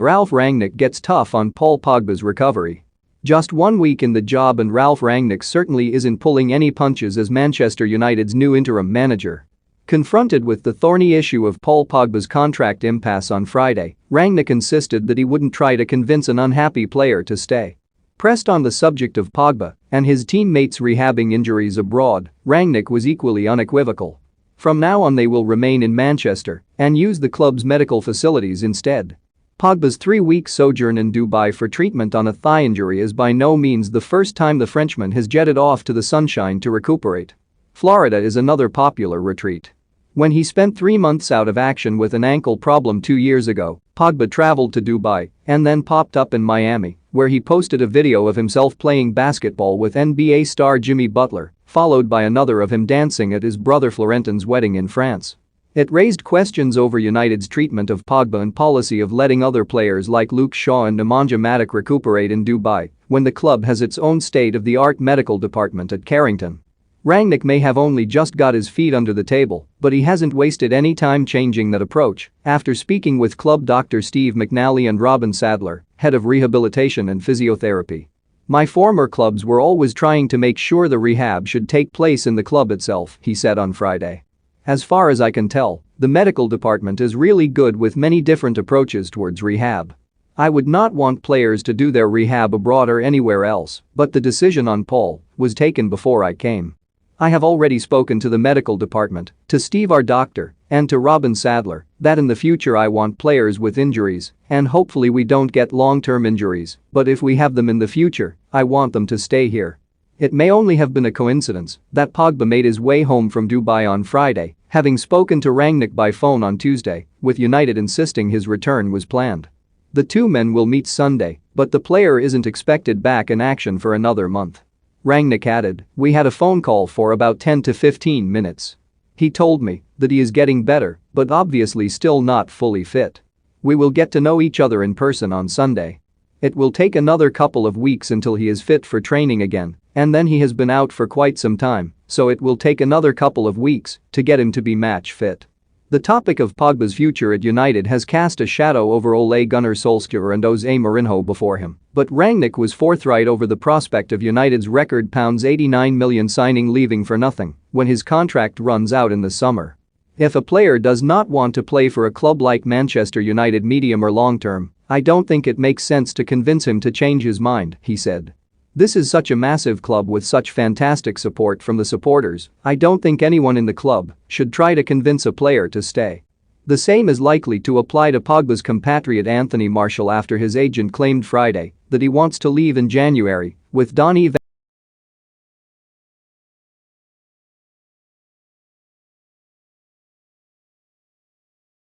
Ralf Rangnick gets tough on Paul Pogba's recovery. Just 1 week in the job and Ralf Rangnick certainly isn't pulling any punches as Manchester United's new interim manager. Confronted with the thorny issue of Paul Pogba's contract impasse on Friday, Rangnick insisted that he wouldn't try to convince an unhappy player to stay. Pressed on the subject of Pogba and his teammates rehabbing injuries abroad, Rangnick was equally unequivocal. From now on they will remain in Manchester and use the club's medical facilities instead. Pogba's 3-week sojourn in Dubai for treatment on a thigh injury is by no means the first time the Frenchman has jetted off to the sunshine to recuperate. Florida is another popular retreat. When he spent 3 months out of action with an ankle problem 2 years ago, Pogba traveled to Dubai and then popped up in Miami, where he posted a video of himself playing basketball with NBA star Jimmy Butler, followed by another of him dancing at his brother Florentin's wedding in France. It raised questions over United's treatment of Pogba and policy of letting other players like Luke Shaw and Nemanja Matic recuperate in Dubai when the club has its own state-of-the-art medical department at Carrington. Rangnick may have only just got his feet under the table, but he hasn't wasted any time changing that approach after speaking with club doctor Steve McNally and Robin Sadler, head of rehabilitation and physiotherapy. "My former clubs were always trying to make sure the rehab should take place in the club itself," he said on Friday. "As far as I can tell, the medical department is really good with many different approaches towards rehab. I would not want players to do their rehab abroad or anywhere else, but the decision on Paul was taken before I came. I have already spoken to the medical department, to Steve our doctor, and to Robin Sadler, that in the future I want players with injuries, and hopefully we don't get long-term injuries, but if we have them in the future, I want them to stay here." It may only have been a coincidence that Pogba made his way home from Dubai on Friday, having spoken to Rangnick by phone on Tuesday, with United insisting his return was planned. The two men will meet Sunday, but the player isn't expected back in action for another month. Rangnick added, "We had a phone call for about 10 to 15 minutes. He told me that he is getting better, but obviously still not fully fit. We will get to know each other in person on Sunday. It will take another couple of weeks until he is fit for training again, and then he has been out for quite some time, so it will take another couple of weeks to get him to be match fit." The topic of Pogba's future at United has cast a shadow over Ole Gunnar Solskjaer and Jose Mourinho before him, but Rangnick was forthright over the prospect of United's record £89 million signing leaving for nothing when his contract runs out in the summer. "If a player does not want to play for a club like Manchester United medium or long term, I don't think it makes sense to convince him to change his mind," he said. "This is such a massive club with such fantastic support from the supporters, I don't think anyone in the club should try to convince a player to stay." The same is likely to apply to Pogba's compatriot Anthony Martial after his agent claimed Friday that he wants to leave in January, with Donny